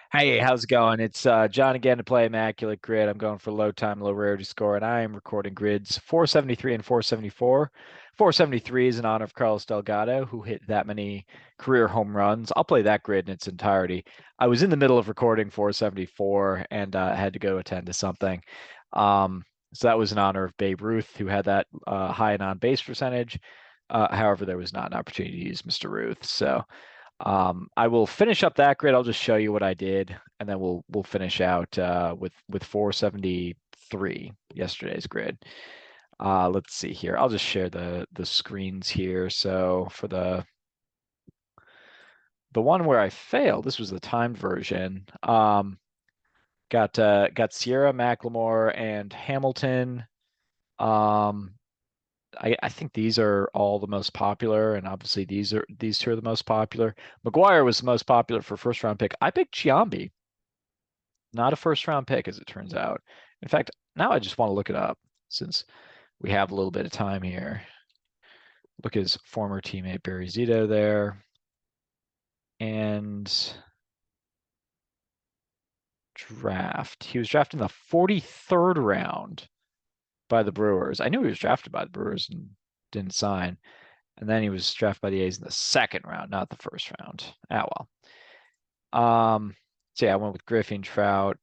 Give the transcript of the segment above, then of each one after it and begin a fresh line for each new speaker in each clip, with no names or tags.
Hey, how's it going? It's John again to play Immaculate Grid. I'm going for low time, low rarity score, and I am recording grids 473 and 474. 473 is in honor of Carlos Delgado, who hit that many career home runs. I'll play that grid in its entirety. I was in the middle of recording 474 and had to go attend to something. Um, so that was in honor of Babe Ruth, who had that high on-base percentage. However, there was not an opportunity to use Mr. Ruth. So I will finish up that grid. I'll just show you what I did, and then we'll finish out with 473, yesterday's grid. Let's see here. I'll just share the screens here. So for the one where I failed, this was the timed version. Got Sierra, Macklemore, and Hamilton. Um, I think these are all the most popular, and obviously these two are the most popular. McGuire was the most popular for first round pick. I picked Giambi, not a first round pick, as it turns out. In fact, now I just want to look it up since we have a little bit of time here. Look at his former teammate Barry Zito there. And draft. He was drafted in the 43rd round by the Brewers. I knew he was drafted by the Brewers and didn't sign. And then he was drafted by the A's in the second round, not the first round. Ah, well. So yeah, I went with Griffin, Trout.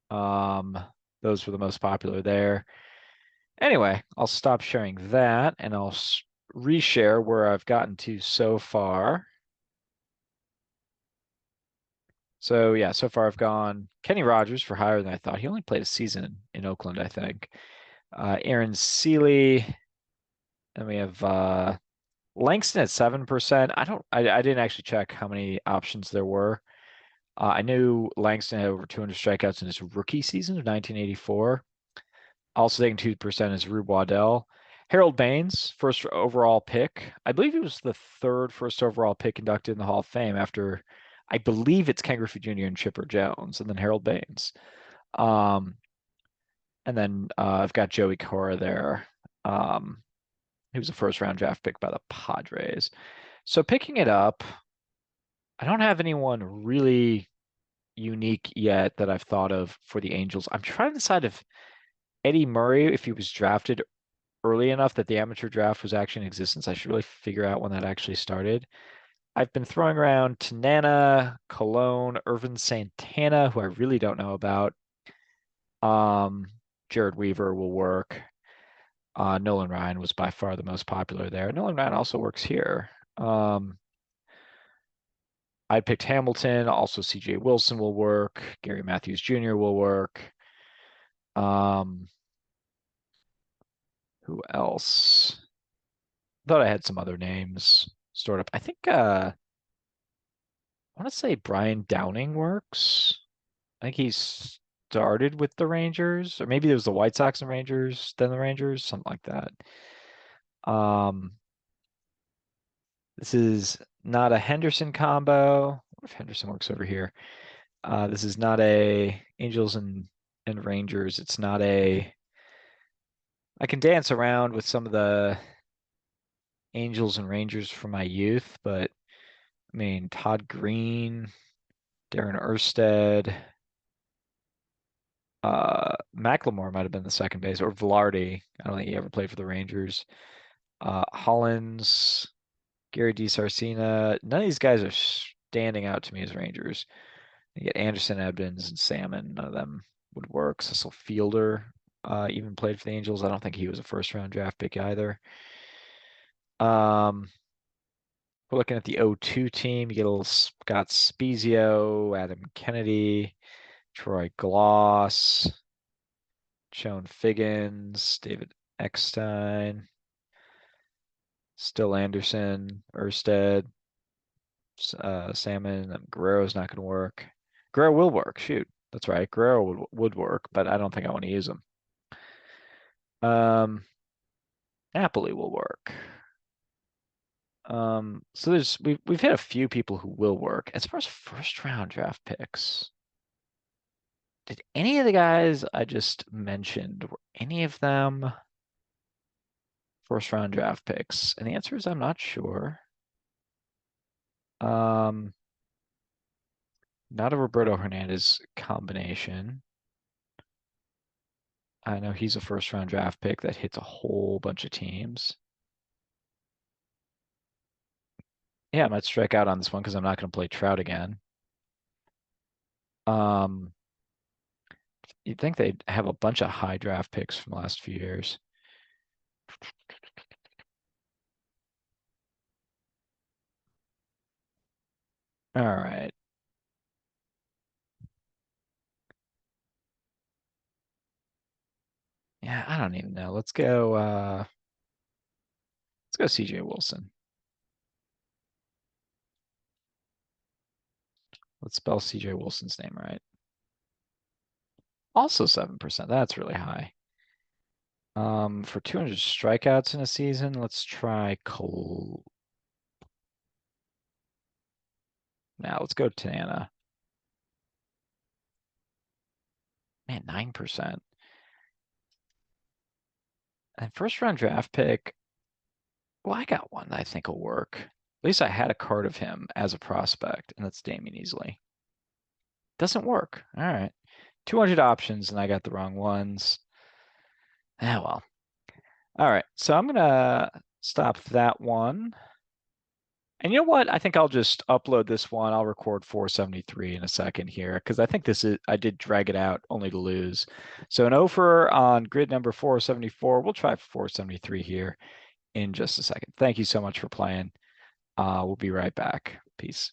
Um, those were the most popular there. Anyway, I'll stop sharing that and I'll reshare where I've gotten to so far. So yeah, so far I've gone Kenny Rogers for higher than I thought. He only played a season in Oakland, I think. Aaron Seeley, and we have Langston at 7%. I didn't actually check how many options there were. I knew Langston had over 200 strikeouts in his rookie season of 1984. Also taking 2% is Rube Waddell. Harold Baines, first overall pick. I believe he was the third first overall pick inducted in the Hall of Fame after, I believe it's Ken Griffey Jr. and Chipper Jones, and then Harold Baines. Um, and then I've got Joey Cora there. He was a first round draft pick by the Padres. So picking it up, I don't have anyone really unique yet that I've thought of for the Angels. I'm trying to decide if Eddie Murray, if he was drafted early enough that the amateur draft was actually in existence. I should really figure out when that actually started. I've been throwing around Tanana, Cologne, Irvin Santana, who I really don't know about. Um, Jared Weaver will work. Nolan Ryan was by far the most popular there. Nolan Ryan also works here. I picked Hamilton. Also, CJ Wilson will work. Gary Matthews Jr. will work. Um, who else? Thought I had some other names stored up. I think I want to say Brian Downing works. I think he started with the Rangers, or maybe it was the White Sox and Rangers, then the Rangers, something like that. Um, this is not a Henderson combo. What if Henderson works over here? This is not a Angels and Rangers. It's not a. I can dance around with some of the Angels and Rangers from my youth, but I mean Todd Green, Darren Erstad. Macklemore might have been the second base, or Velarde. I don't think he ever played for the Rangers. Hollins, Gary DiSarcina. None of these guys are standing out to me as Rangers. You get Anderson, Ebdons, and Salmon. None of them would work. Cecil Fielder even played for the Angels. I don't think he was a first round draft pick either. Um, we're looking at the 02 team. You get a little Scott Spezio, Adam Kennedy, Troy Gloss. Joan Figgins, David Eckstein, Still Anderson, Erstad, Salmon. Guerrero's not going to work. Guerrero will work. Shoot, that's right. Guerrero would work, but I don't think I want to use him. Um, Napoli will work. So we've hit a few people who will work. As far as first round draft picks, did any of the guys I just mentioned, were any of them first round draft picks? And the answer is I'm not sure. Um, Not a Roberto Hernandez combination. I know he's a first round draft pick that hits a whole bunch of teams. Yeah, I might strike out on this one because I'm not going to play Trout again. Um, you'd think they'd have a bunch of high draft picks from the last few years. All right. Yeah, I don't even know. Let's go CJ Wilson. Let's spell CJ Wilson's name right. Also 7%. That's really high. For 200 strikeouts in a season, let's try Cole. Now let's go Tanana. Man, 9%. And first round draft pick. Well, I got one that I think will work. At least I had a card of him as a prospect, and that's Damian Easley. Doesn't work. All right. 200 options, and I got the wrong ones. Ah, well. All right. So I'm gonna stop that one. And you know what? I think I'll just upload this one. I'll record 473 in a second here because I think I did drag it out only to lose. So an over on grid number 474. We'll try 473 here in just a second. Thank you so much for playing. We'll be right back. Peace.